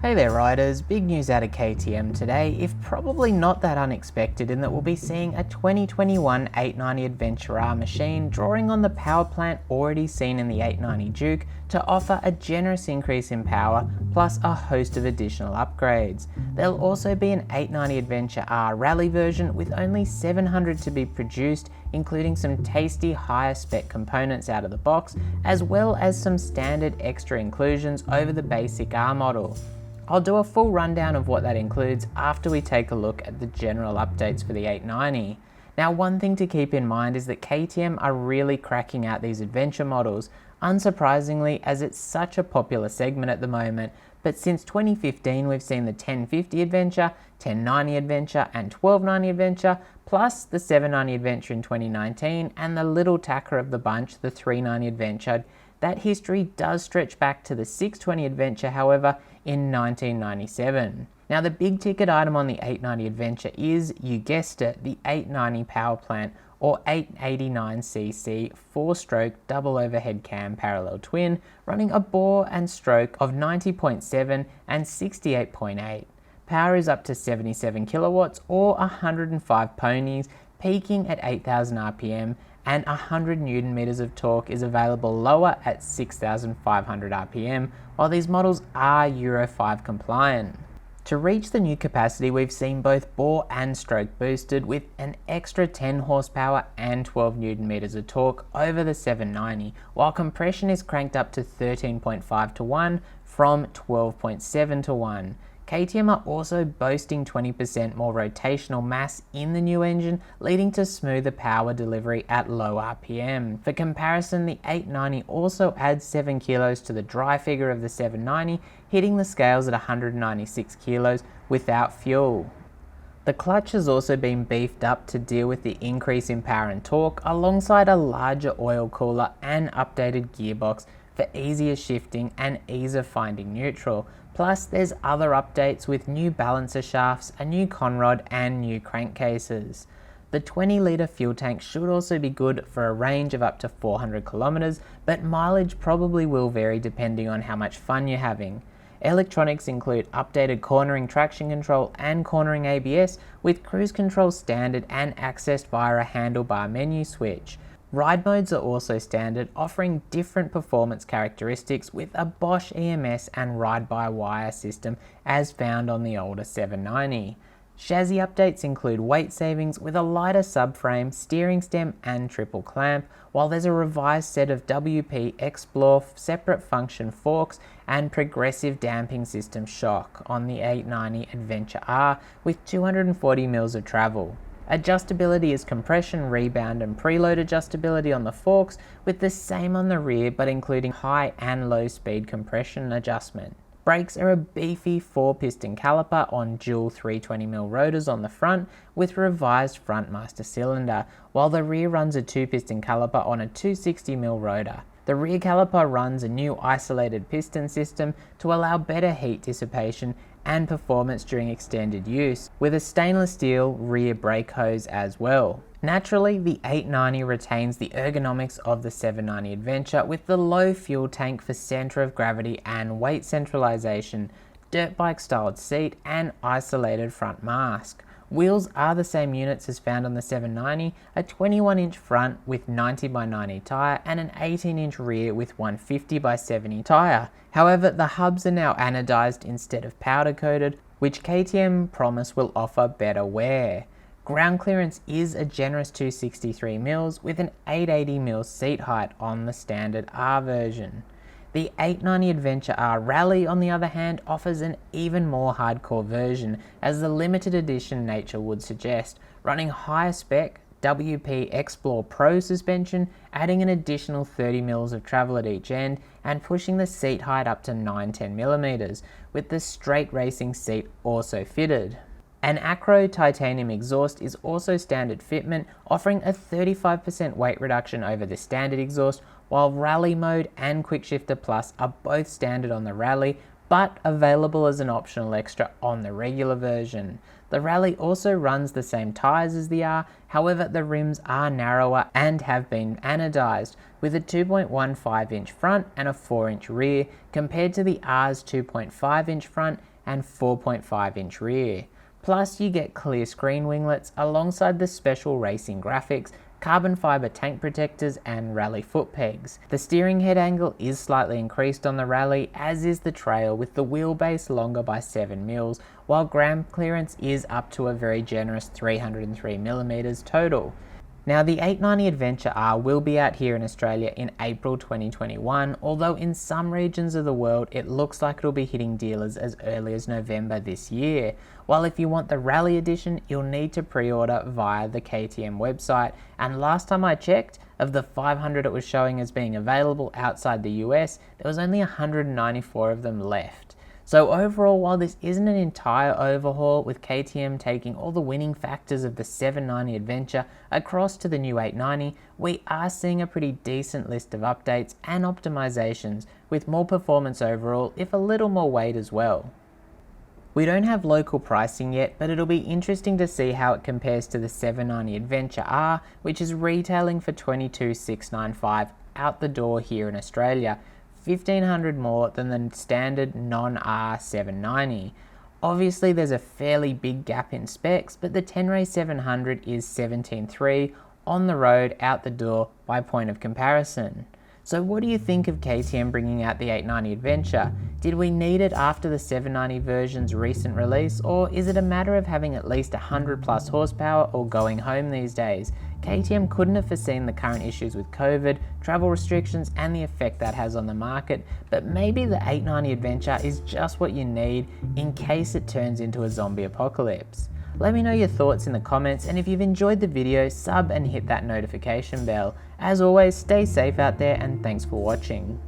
Hey there riders, big news out of KTM today, if probably not that unexpected in that we'll be seeing a 2021 890 Adventure R machine drawing on the power plant already seen in the 890 Duke to offer a generous increase in power plus a host of additional upgrades. There'll also be an 890 Adventure R rally version with only 700 to be produced, including some tasty higher spec components out of the box, as well as some standard extra inclusions over the basic R model. I'll do a full rundown of what that includes after we take a look at the general updates for the 890. Now, one thing to keep in mind is that KTM are really cracking out these adventure models, unsurprisingly as it's such a popular segment at the moment, but since 2015 we've seen the 1050 Adventure, 1090 Adventure and 1290 Adventure, plus the 790 Adventure in 2019 and the little tacker of the bunch, the 390 Adventure. That history does stretch back to the 620 Adventure, however, in 1997. Now, the big ticket item on the 890 Adventure is, you guessed it, the 890 power plant or 889cc 4-stroke double overhead cam parallel twin, running a bore and stroke of 90.7 and 68.8. Power is up to 77 kilowatts or 105 ponies, peaking at 8,000 RPM, and 100 Newton meters of torque is available lower at 6,500 RPM, while these models are Euro 5 compliant. To reach the new capacity, we've seen both bore and stroke boosted with an extra 10 horsepower and 12 Newton meters of torque over the 790, while compression is cranked up to 13.5 to 1 from 12.7 to 1. KTM are also boasting 20% more rotational mass in the new engine, leading to smoother power delivery at low RPM. For comparison, the 890 also adds 7 kilos to the dry figure of the 790, hitting the scales at 196 kilos without fuel. The clutch has also been beefed up to deal with the increase in power and torque, alongside a larger oil cooler and updated gearbox for easier shifting and ease of finding neutral. Plus, there's other updates with new balancer shafts, a new conrod and new crankcases. The 20-litre fuel tank should also be good for a range of up to 400 kilometers, but mileage probably will vary depending on how much fun you're having. Electronics include updated cornering traction control and cornering ABS, with cruise control standard and accessed via a handlebar menu switch. Ride modes are also standard, offering different performance characteristics with a Bosch EMS and ride-by-wire system as found on the older 790. Chassis updates include weight savings with a lighter subframe, steering stem and triple clamp, while there's a revised set of WP Explore separate function forks and progressive damping system shock on the 890 Adventure R with 240 mils of travel. Adjustability is compression, rebound and preload adjustability on the forks, with the same on the rear but including high and low speed compression adjustment. Brakes are a beefy 4-piston caliper on dual 320mm rotors on the front with revised front master cylinder, while the rear runs a 2-piston caliper on a 260mm rotor. The rear caliper runs a new isolated piston system to allow better heat dissipation and performance during extended use, with a stainless steel rear brake hose as well. Naturally, the 890 retains the ergonomics of the 790 Adventure with the low fuel tank for centre of gravity and weight centralisation, dirt bike styled seat and isolated front mask. Wheels are the same units as found on the 790, a 21-inch front with 90x90 tyre and an 18-inch rear with 150x70 tyre. However, the hubs are now anodised instead of powder coated, which KTM promise will offer better wear. Ground clearance is a generous 263mm with an 880mm seat height on the standard R version. The 890 Adventure R Rally, on the other hand, offers an even more hardcore version, as the limited edition nature would suggest, running higher spec WP Explore Pro suspension, adding an additional 30mm of travel at each end and pushing the seat height up to 910mm, with the straight racing seat also fitted. An Acro titanium exhaust is also standard fitment, offering a 35% weight reduction over the standard exhaust, while Rally Mode and Quick Shifter Plus are both standard on the Rally, but available as an optional extra on the regular version. The Rally also runs the same tyres as the R, however the rims are narrower and have been anodised, with a 2.15 inch front and a 4 inch rear, compared to the R's 2.5 inch front and 4.5 inch rear. Plus you get clear screen winglets alongside the special racing graphics, carbon fibre tank protectors and Rally foot pegs. The steering head angle is slightly increased on the Rally, as is the Trail, with the wheelbase longer by 7mm, while ground clearance is up to a very generous 303mm total. Now the 890 Adventure R will be out here in Australia in April 2021, although in some regions of the world it looks like it'll be hitting dealers as early as November this year. While if you want the Rally edition, you'll need to pre-order via the KTM website, and last time I checked, of the 500 it was showing as being available outside the US, there was only 194 of them left. So overall, while this isn't an entire overhaul, with KTM taking all the winning factors of the 790 Adventure across to the new 890, we are seeing a pretty decent list of updates and optimizations, with more performance overall, if a little more weight as well. We don't have local pricing yet, but it'll be interesting to see how it compares to the 790 Adventure R, which is retailing for $22,695 out the door here in Australia, $1,500 more than the standard non-R 790. Obviously there's a fairly big gap in specs, but the Tenere 700 is $17,300 on the road out the door by point of comparison. So what do you think of KTM bringing out the 890 Adventure? Did we need it after the 790 version's recent release, or is it a matter of having at least 100 plus horsepower or going home these days? KTM couldn't have foreseen the current issues with COVID, travel restrictions and the effect that has on the market, but maybe the 890 Adventure is just what you need in case it turns into a zombie apocalypse. Let me know your thoughts in the comments, and if you've enjoyed the video, sub and hit that notification bell. As always, stay safe out there and thanks for watching.